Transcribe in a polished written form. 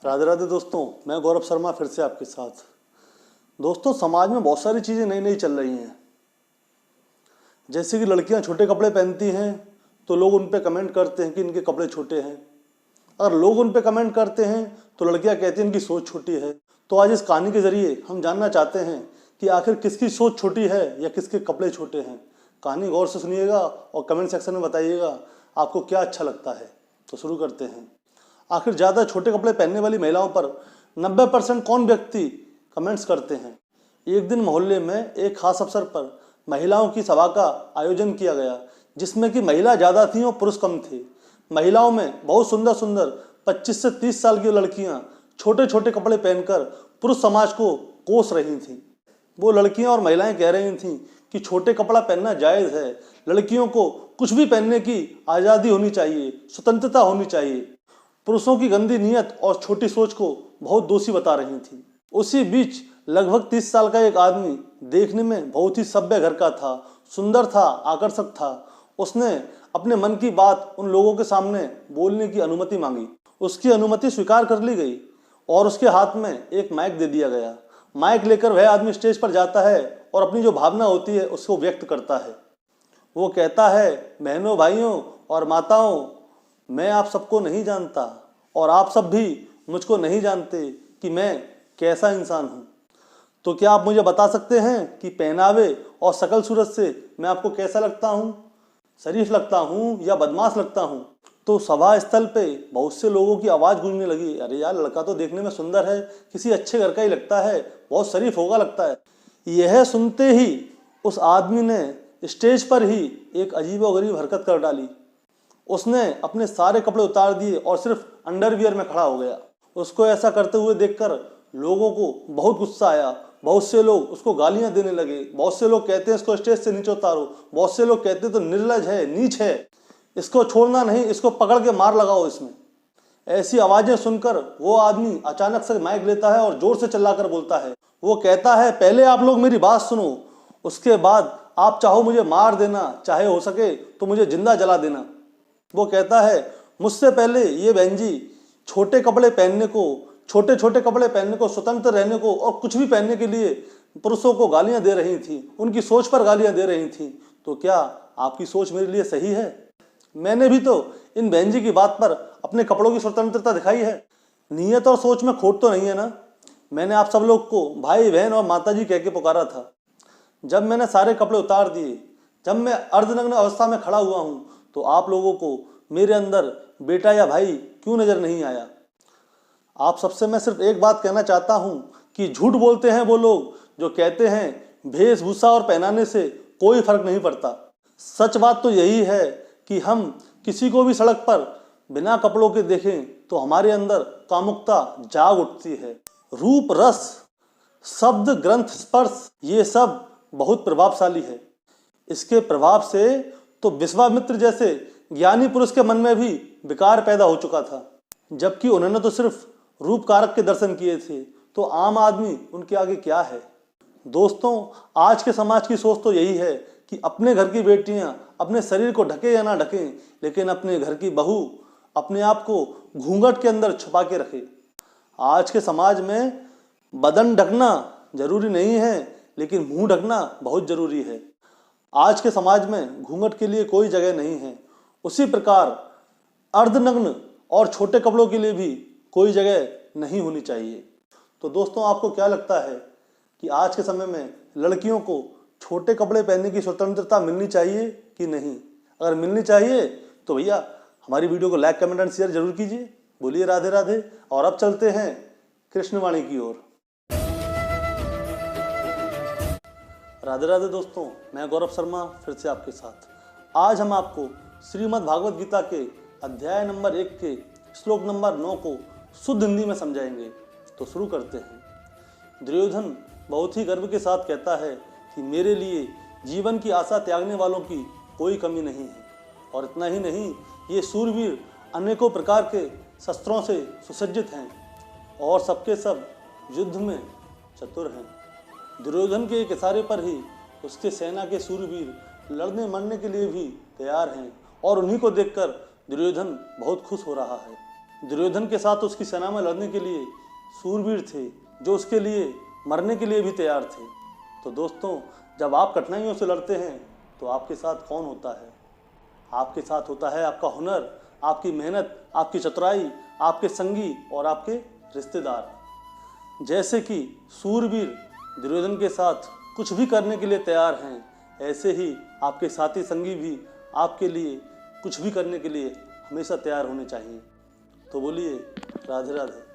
राधे राधे दोस्तों, मैं गौरव शर्मा फिर से आपके साथ। दोस्तों, समाज में बहुत सारी चीज़ें नई नई चल रही हैं। जैसे कि लड़कियां छोटे कपड़े पहनती हैं तो लोग उन पे कमेंट करते हैं कि इनके कपड़े छोटे हैं। अगर लोग उन पे कमेंट करते हैं तो लड़कियां कहती हैं इनकी सोच छोटी है। तो आज इस कहानी के ज़रिए हम जानना चाहते हैं कि आखिर किसकी सोच छोटी है या किसके कपड़े छोटे हैं। कहानी गौर से सुनिएगा और कमेंट सेक्शन में बताइएगा आपको क्या अच्छा लगता है। तो शुरू करते हैं। आखिर ज़्यादा छोटे कपड़े पहनने वाली महिलाओं पर 90% कौन व्यक्ति कमेंट्स करते हैं। एक दिन मोहल्ले में एक खास अवसर पर महिलाओं की सभा का आयोजन किया गया, जिसमें कि महिला ज़्यादा थीं और पुरुष कम थे। महिलाओं में बहुत सुंदर सुंदर 25 से 30 साल की लड़कियां छोटे छोटे कपड़े पहनकर पुरुष समाज को कोस रही थीं। वो लड़कियां और महिलाएं कह रही थीं कि छोटे कपड़ा पहनना जायज़ है, लड़कियों को कुछ भी पहनने की आज़ादी होनी चाहिए, स्वतंत्रता होनी चाहिए। पुरुषों की गंदी नीयत और छोटी सोच को बहुत दोषी बता रही थी। उसी बीच लगभग 30 साल का एक आदमी देखने में बहुत ही सभ्य घर का था, सुंदर था, आकर्षक था। उसने अपने मन की बात उन लोगों के सामने बोलने की अनुमति मांगी। उसकी अनुमति स्वीकार कर ली गई और उसके हाथ में एक माइक दे दिया गया। माइक लेकर वह आदमी स्टेज पर जाता है और अपनी जो भावना होती है उसको व्यक्त करता है। वो कहता है, बहनों, भाइयों और माताओं, मैं आप सबको नहीं जानता और आप सब भी मुझको नहीं जानते कि मैं कैसा इंसान हूँ। तो क्या आप मुझे बता सकते हैं कि पहनावे और शकल सूरत से मैं आपको कैसा लगता हूँ? शरीफ लगता हूँ या बदमाश लगता हूँ? तो सभा स्थल पे बहुत से लोगों की आवाज़ गूंजने लगी, अरे यार, लड़का तो देखने में सुंदर है, किसी अच्छे घर का ही लगता है, बहुत शरीफ होगा लगता है। यह सुनते ही उस आदमी ने स्टेज पर ही एक अजीबोगरीब हरकत कर डाली। उसने अपने सारे कपड़े उतार दिए और सिर्फ अंडरवियर में खड़ा हो गया। उसको ऐसा करते हुए देखकर लोगों को बहुत गुस्सा आया। बहुत से लोग उसको गालियां देने लगे। बहुत से लोग कहते हैं इसको स्टेज से नीचे उतारो। बहुत से लोग कहते तो निर्लज है, नीच है, इसको छोड़ना नहीं, इसको पकड़ के मार लगाओ इसमें। ऐसी आवाज़ें सुनकर वो आदमी अचानक से माइक लेता है और जोर से चिल्लाकर बोलता है। वो कहता है, पहले आप लोग मेरी बात सुनो, उसके बाद आप चाहो मुझे मार देना, चाहे हो सके तो मुझे जिंदा जला देना। वो कहता है, मुझसे पहले ये बहन जी छोटे कपड़े पहनने को, छोटे छोटे कपड़े पहनने को, स्वतंत्र रहने को और कुछ भी पहनने के लिए पुरुषों को गालियां दे रही थी, उनकी सोच पर गालियां दे रही थी। तो क्या आपकी सोच मेरे लिए सही है? मैंने भी तो इन बहन जी की बात पर अपने कपड़ों की स्वतंत्रता दिखाई है। नीयत और सोच में खोट तो नहीं है ना? मैंने आप सब लोग को भाई, बहन और माता जी कह के पुकारा था। जब मैंने सारे कपड़े उतार दिए, जब मैं अर्धनग्न अवस्था में खड़ा हुआ हूँ, तो आप लोगों को मेरे अंदर बेटा या भाई क्यों नजर नहीं आया? आप सबसे मैं सिर्फ एक बात कहना चाहता हूं कि झूठ बोलते हैं वो लोग जो कहते हैं वेशभूषा और पहनाने से कोई फर्क नहीं पड़ता। सच बात तो यही है कि हम किसी को भी सड़क पर बिना कपड़ों के देखें तो हमारे अंदर कामुकता जाग उठती है। रूप, रस, शब्द, ग्रंथ, स्पर्श, ये सब बहुत प्रभावशाली है। इसके प्रभाव से तो विश्वामित्र जैसे ज्ञानी पुरुष के मन में भी विकार पैदा हो चुका था, जबकि उन्होंने तो सिर्फ रूप कारक के दर्शन किए थे। तो आम आदमी उनके आगे क्या है? दोस्तों, आज के समाज की सोच तो यही है कि अपने घर की बेटियां अपने शरीर को ढके या ना ढकें, लेकिन अपने घर की बहू अपने आप को घूंघट के अंदर छुपा के रखे। आज के समाज में बदन ढकना जरूरी नहीं है, लेकिन मुंह ढकना बहुत जरूरी है। आज के समाज में घूंघट के लिए कोई जगह नहीं है। उसी प्रकार अर्धनग्न और छोटे कपड़ों के लिए भी कोई जगह नहीं होनी चाहिए। तो दोस्तों, आपको क्या लगता है कि आज के समय में लड़कियों को छोटे कपड़े पहनने की स्वतंत्रता मिलनी चाहिए कि नहीं? अगर मिलनी चाहिए तो भैया हमारी वीडियो को लाइक, कमेंट एंड शेयर जरूर कीजिए। बोलिए राधे राधे। और अब चलते हैं कृष्णवाणी की ओर। राधे राधे दोस्तों, मैं गौरव शर्मा फिर से आपके साथ। आज हम आपको श्रीमद् भागवत गीता के अध्याय नंबर 1 के श्लोक नंबर 9 को शुद्ध हिंदी में समझाएंगे। तो शुरू करते हैं। दुर्योधन बहुत ही गर्व के साथ कहता है कि मेरे लिए जीवन की आशा त्यागने वालों की कोई कमी नहीं है। और इतना ही नहीं, ये सूरवीर अनेकों प्रकार के शस्त्रों से सुसज्जित हैं और सबके सब युद्ध में चतुर हैं। दुर्योधन के एक इशारे पर ही उसके सेना के सूरवीर लड़ने मरने के लिए भी तैयार हैं और उन्हीं को देखकर दुर्योधन बहुत खुश हो रहा है। दुर्योधन के साथ उसकी सेना में लड़ने के लिए सूरवीर थे, जो उसके लिए मरने के लिए भी तैयार थे। तो दोस्तों, जब आप कठिनाइयों से लड़ते हैं तो आपके साथ कौन होता है? आपके साथ होता है आपका हुनर, आपकी मेहनत, आपकी चतुराई, आपके संगी और आपके रिश्तेदार। जैसे कि सूरवीर दुर्योधन के साथ कुछ भी करने के लिए तैयार हैं, ऐसे ही आपके साथी संगी भी आपके लिए कुछ भी करने के लिए हमेशा तैयार होने चाहिए। तो बोलिए राधे राधे।